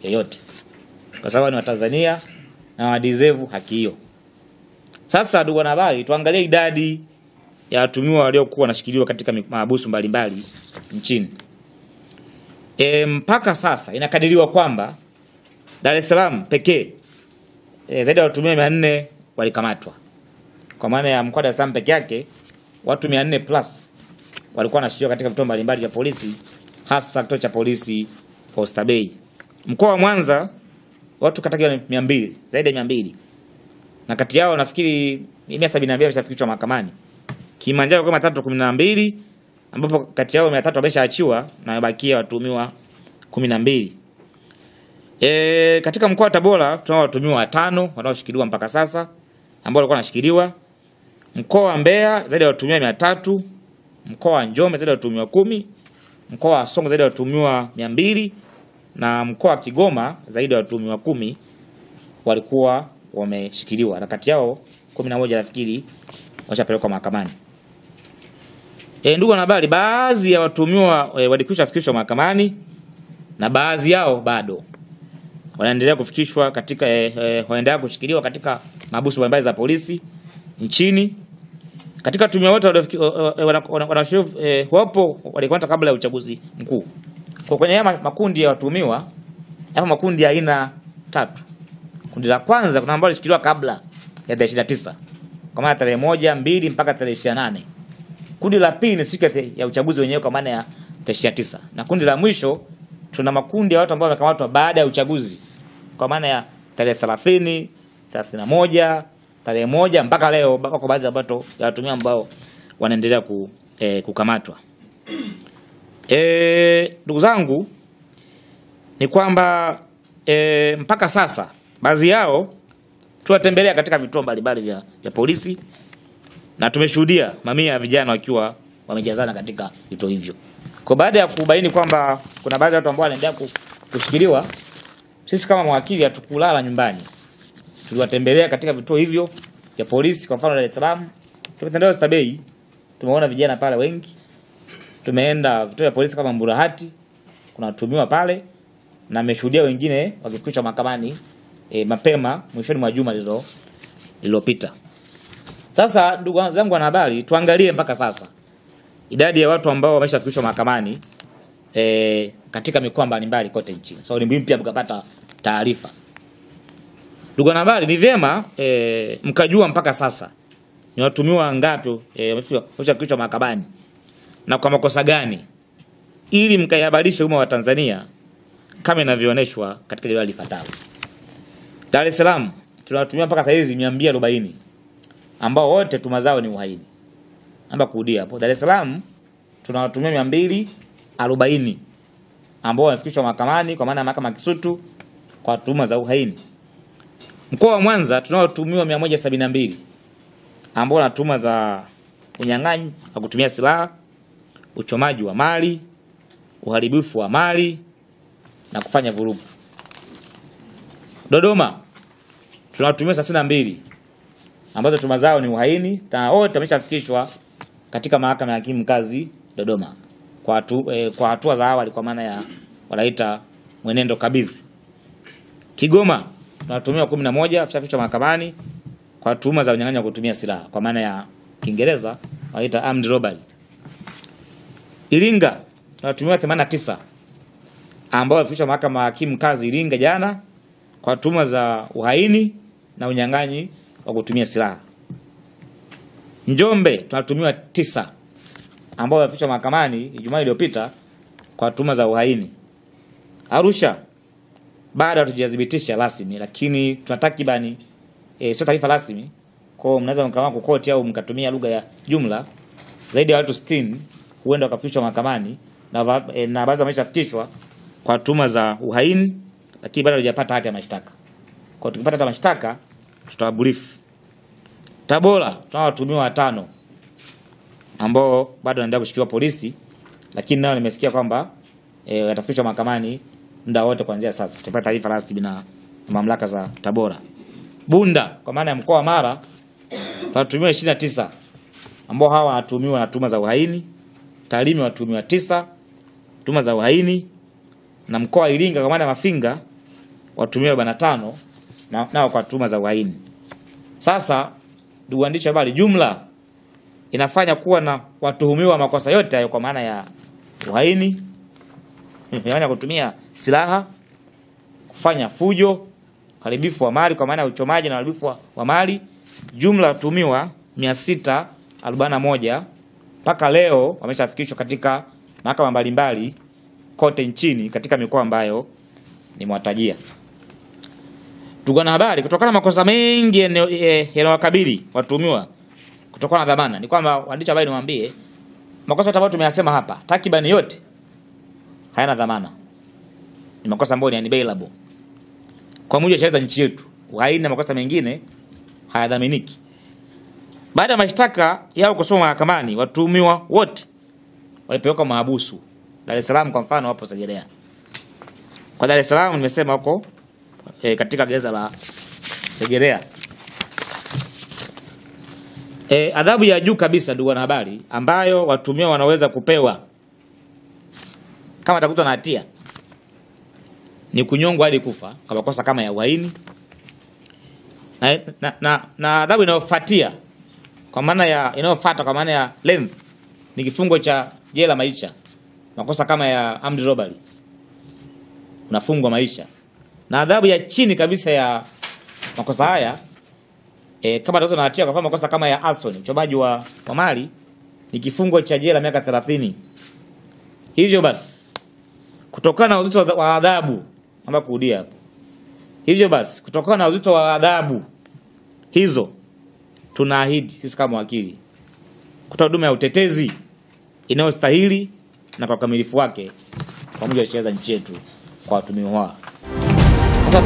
yoyote, kwa sababu ni Watanzania na wadeserve haki hiyo. Sasa ndugu wanahabari, tuangalie idadi ya watuhumiwa waliokuwa wanashikiliwa katika mahabusu mbalimbali nchini. Mpaka sasa inakadiriwa kwamba Dar es Salaam pekee zaidi ya watuhumiwa 400 walikamatwa. Kwa maana ya mkoa wa Dar es Salaam pekee yake watu 400 plus walikuwa wanashikiliwa katika vituo mbalimbali vya polisi, hasa kituo cha polisi Oysterbay. Mkoa wa Mwanza watu takriban 200, zaidi ya 200. Na kati yao nafikiri 172 wameshafikishwa mahakamani. Kilimanjaro kama 312, ambapo kati yao 300 wameshaachiwa na wabakia watuhumiwa 12. Katika mkoa wa Tabora tunao watuhumiwa 5 wanaoshikiliwa mpaka sasa ambao walikuwa wanashikiliwa. Mkoa wa Mbeya zaidi ya watuhumiwa 300, mkoa wa Njombe zaidi ya watuhumiwa 10, mkoa wa Songwe zaidi ya watuhumiwa 200 na mkoa wa Kigoma zaidi ya watuhumiwa 10 walikuwa wameshikiliwa, na kati yao 11 nafikiri washapelekwa mahakamani. Ndugu wanahabari, baadhi ya watuhumiwa walikwisha fikishwa mahakamani na baadhi yao bado wanaendelea kufikishwa katika wanaendelea kushikiliwa katika mahabusu mbalimbali za polisi nchini. Katika watuhumiwa wote wapo walikwenda kabla ya uchaguzi mkuu. Kwa kwenye makundi ya watuhumiwa hapa, makundi ya aina 3. Kundi la kwanza kuna ambao walishikiliwa kabla ya 29, kwa maana tarehe 1, 2 mpaka tarehe 28. Kundi la pili ni siku ya uchaguzi wenyewe kwa maana ya tarehe 29. Na kundi la mwisho tuna makundi ya watu ambao wamekamatwa baada ya uchaguzi kwa maana ya tarehe 30, 31, tarehe 1 mpaka leo, mpaka kwa baadhi ya watu ya watuhumiwa ambao wanaendelea kukamatwa. Ndugu zangu, ni kwamba mpaka sasa baadhi yao tuwatembelea katika vituo mbalimbali vya polisi na tumeshuhudia mamia ya vijana wakiwa wamejazana katika vituo hivyo. Kwa baada ya kubaini kwamba kuna baadhi ya watu ambao wanaendelea kushikiliwa, sisi kama mawakili hatukulala nyumbani. Tuliwatembelea katika vituo hivyo vya polisi. Kwa mfano Dar es Salaam tumetembelea Oysterbay, tumeona vijana pale wengi. Tumeenda vituo vya polisi kama Mburahati, kuna watuhumiwa pale, na nimeshuhudia wengine wakifikishwa mahakamani mapema mwishoni mwa juma lililopita. Sasa ndugu zangu wanahabari, tuangalie mpaka sasa idadi ya watu ambao wameshafikishwa mahakamani katika mikoa mbalimbali kote nchini. So ni muhimu pia mkapata taarifa. Ndugu wanahabari, ni vyema mkajua mpaka sasa ni watuhumiwa ngapi wameshafikishwa mahakamani na kwa makosa gani, ili mkayahabarishe umma wa Tanzania kama inavyoonyeshwa katika jedwali lifuatalo. Dar es Salaam tunawatumia mpaka sasa hizi 240 ambao wote tuma zao ni uhaini. Naomba kurudia hapo. Dar es Salaam tunawatumia 240 ambao wamefikishwa mahakamani kwa maana ya mahakama Kisutu kwa tuhuma za uhaini. Mkoa wa Mwanza tunawatumia 172 ambao wana tuhuma za unyang'anyi wa kutumia silaha, uchomaji wa mali, uharibifu wa mali na kufanya vurugu. Dodoma tunawatumia 32 ambazo tuhuma zao ni uhaini na wote wameshafikishwa katika mahakama ya hakimu mkazi Dodoma kwa hatua za awali kwa maana ya wanaita mwenendo kabidhi. Kigoma tunawatumia 11 wameshafikishwa mahakamani kwa tuhuma za unyang'anyi wa kutumia silaha kwa maana ya Kiingereza wanaita armed robbery. Iringa tunawatumia 89 ambao wamefikishwa mahakama ya hakimu mkazi Iringa jana kwa tuhuma za uhaini na unyang'anyi wa kutumia silaha. Njombe tunatumiwa 9 ambao wamefikishwa mahakamani Ijumaa iliyopita kwa tuhuma za uhaini. Arusha bado hatujadhibitisha rasmi, lakini tunatakibani sio taarifa rasmi, kwa mnaweza mkaamua kukoti au mkatumia lugha ya jumla, zaidi ya watu 60 huenda wakafikishwa mahakamani na baadhi wameshafikishwa kwa tuhuma za uhaini, lakini bado hajapata hati ya mashtaka. Kwa tukipata hati ya mashtaka tutawabrief. Tabora tunawatumiwa 5 ambao bado wanaendelea kushikiliwa polisi, lakini nao nimesikia kwamba watafikishwa mahakamani muda wote kuanzia sasa. Tutapata taarifa rasmi na mamlaka za Tabora. Bunda kwa maana ya mkoa wa Mara tunatumiwa 29 ambao hawa wanatumiwa na tuhuma za uhaini. Tarime watumiwa 9 tuhuma za uhaini, na mkoa wa Iringa kwa maana ya Mafinga watuhumiwa 45 nao kwa tuhuma za uhaini. Sasa ndugu waandishi habari, jumla inafanya kuwa na watuhumiwa makosa yote hayo kwa maana ya uhaini, yaani kutumia silaha, kufanya fujo, uharibifu wa mali kwa maana ya uchomaji na uharibifu wa mali. Jumla watuhumiwa 641 mpaka leo wameshafikishwa katika mahakama mbalimbali kote nchini katika mikoa ambayo nimewatajia. Ndugu wanahabari, kutokana na makosa mengi yanayowakabili watuhumiwa kutokana na dhamana, ni kwamba waandishi habari niwaambie makosa ambayo tumeyasema hapa takriban yote hayana dhamana. Ni makosa ambayo ni unbailable kwa mujibu wa sheria za nchi yetu. Uhaini na makosa mengine hayadhaminiki. Baada ya mashtaka yao kusoma mahakamani, watuhumiwa wote walipelekwa mahabusu. Dar es Salaam kwa mfano wapo Segerea. Kwa Dar es Salaam nimesema huko katika gereza la Segerea. Adhabu ya juu kabisa ndugu wanahabari ambayo watuhumiwa wanaweza kupewa kama watakutwa na hatia ni kunyongwa hadi kufa kwa makosa kama ya uhaini. Na adhabu inayofuatia kwa maana ya inayofuata kwa maana ya length ni kifungo cha jela maisha. Makosa kama ya armed robbery unafungwa maisha. Na adhabu ya chini kabisa ya makosa haya kama watu na hatia kwa makosa kama ya arson, uchomaji wa mali, ni kifungo cha jela miaka 30. Hivyo basi kutokana na uzito wa adhabu ama kurudia hapo. Hivyo basi kutokana na uzito wa adhabu hizo, tunaahidi sisi kama wakili kutoa huduma ya utetezi inayostahili na kwa ukamilifu wake kwa mujibu wa sheria za nchi yetu kwa watuhumiwa. Sasa